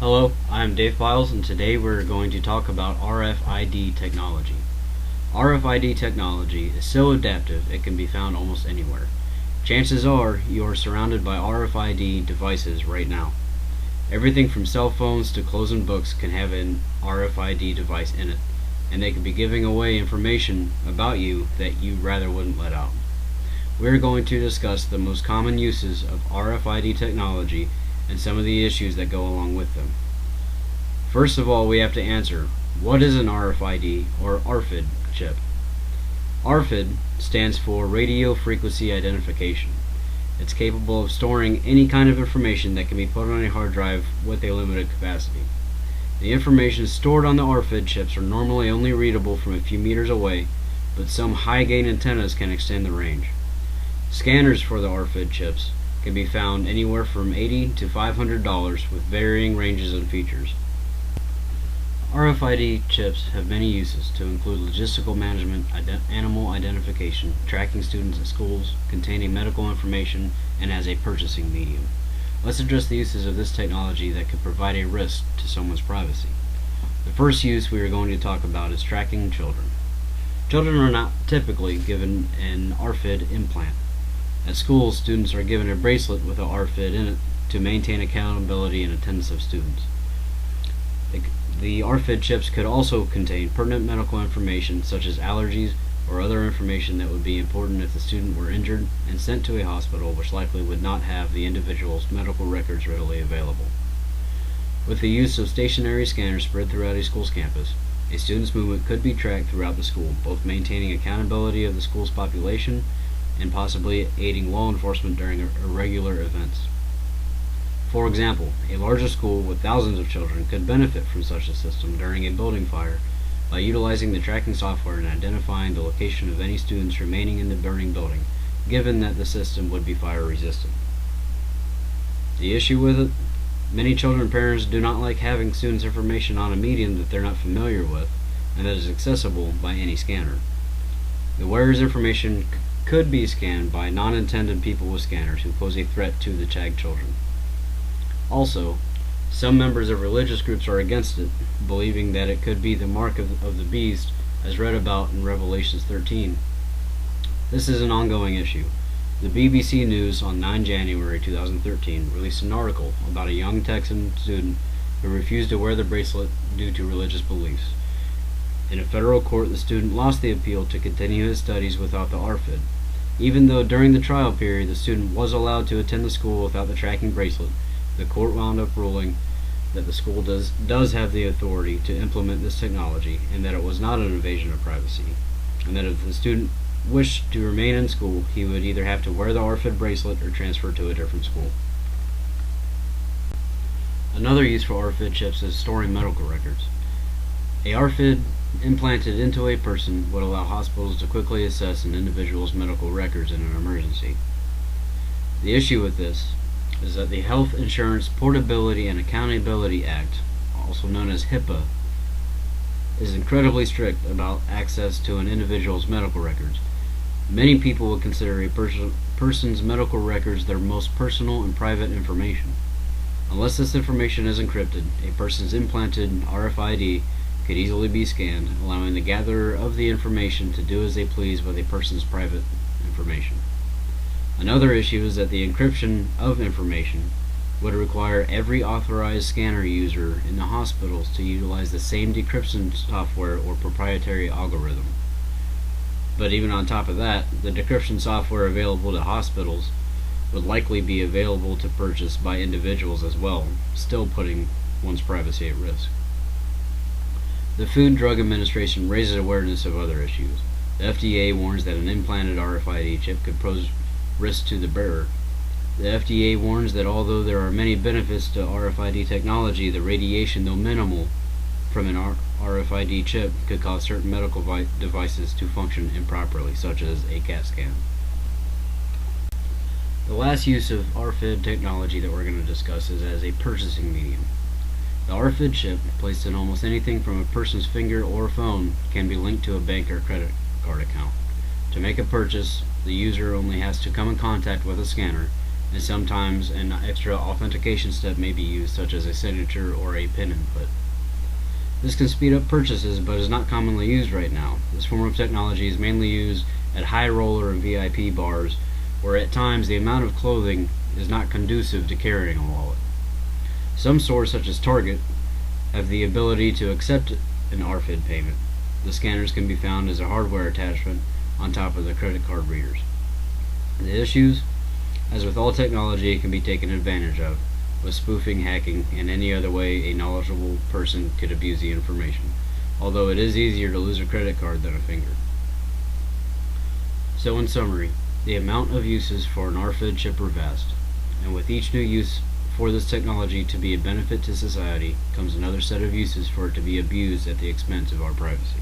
Hello, I'm Dave Pyles, and today we're going to talk about RFID technology. RFID technology is so adaptive it can be found almost anywhere. Chances are you are surrounded by RFID devices right now. Everything from cell phones to clothes and books can have an RFID device in it, and they could be giving away information about you that you rather wouldn't let out. We're going to discuss the most common uses of RFID technology and some of the issues that go along with them. First of all, we have to answer, what is an RFID or RFID chip? RFID stands for Radio Frequency Identification. It's capable of storing any kind of information that can be put on a hard drive with a limited capacity. The information stored on the RFID chips are normally only readable from a few meters away, but some high-gain antennas can extend the range. Scanners for the RFID chips can be found anywhere from $80 to $500 with varying ranges and features. RFID chips have many uses to include logistical management, animal identification, tracking students at schools, containing medical information, and as a purchasing medium. Let's address the uses of this technology that could provide a risk to someone's privacy. The first use we are going to talk about is tracking children. Children are not typically given an RFID implant. At schools, students are given a bracelet with an RFID in it to maintain accountability and attendance of students. The RFID chips could also contain pertinent medical information such as allergies or other information that would be important if the student were injured and sent to a hospital which likely would not have the individual's medical records readily available. With the use of stationary scanners spread throughout a school's campus, a student's movement could be tracked throughout the school, both maintaining accountability of the school's population and possibly aiding law enforcement during irregular events. For example, a larger school with thousands of children could benefit from such a system during a building fire by utilizing the tracking software and identifying the location of any students remaining in the burning building, given that the system would be fire resistant. The issue with it? Many children and parents do not like having students' information on a medium that they're not familiar with and that is accessible by any scanner. The wearer's information could be scanned by non-intended people with scanners who pose a threat to the tagged children. Also, some members of religious groups are against it, believing that it could be the mark of the beast as read about in Revelation 13. This is an ongoing issue. The BBC News on 9 January 2013 released an article about a young Texan student who refused to wear the bracelet due to religious beliefs. In a federal court, the student lost the appeal to continue his studies without the RFID. Even though during the trial period the student was allowed to attend the school without the tracking bracelet, the court wound up ruling that the school does have the authority to implement this technology and that it was not an invasion of privacy, and that if the student wished to remain in school, he would either have to wear the RFID bracelet or transfer to a different school. Another use for RFID chips is storing medical records. A RFID implanted into a person would allow hospitals to quickly assess an individual's medical records in an emergency. The issue with this is that the Health Insurance Portability and Accountability Act, also known as HIPAA, is incredibly strict about access to an individual's medical records. Many people would consider a person's medical records their most personal and private information. Unless this information is encrypted, a person's implanted RFID could easily be scanned, allowing the gatherer of the information to do as they please with a person's private information. Another issue is that the encryption of information would require every authorized scanner user in the hospitals to utilize the same decryption software or proprietary algorithm. But even on top of that, the decryption software available to hospitals would likely be available to purchase by individuals as well, still putting one's privacy at risk. The Food and Drug Administration raises awareness of other issues. The FDA warns that an implanted RFID chip could pose risk to the bearer. The FDA warns that although there are many benefits to RFID technology, the radiation, though minimal, from an RFID chip could cause certain medical devices to function improperly, such as a CAT scan. The last use of RFID technology that we're going to discuss is as a purchasing medium. The RFID chip, placed in almost anything from a person's finger or phone, can be linked to a bank or credit card account. To make a purchase, the user only has to come in contact with a scanner and sometimes an extra authentication step may be used, such as a signature or a PIN input. This can speed up purchases, but is not commonly used right now. This form of technology is mainly used at high roller and VIP bars, where at times the amount of clothing is not conducive to carrying a wallet. Some stores, such as Target, have the ability to accept an RFID payment. The scanners can be found as a hardware attachment on top of the credit card readers. The issues, as with all technology, can be taken advantage of, with spoofing, hacking, and any other way a knowledgeable person could abuse the information, although it is easier to lose a credit card than a finger. So in summary, the amount of uses for an RFID chip are vast, and with each new use for this technology to be a benefit to society comes another set of uses for it to be abused at the expense of our privacy.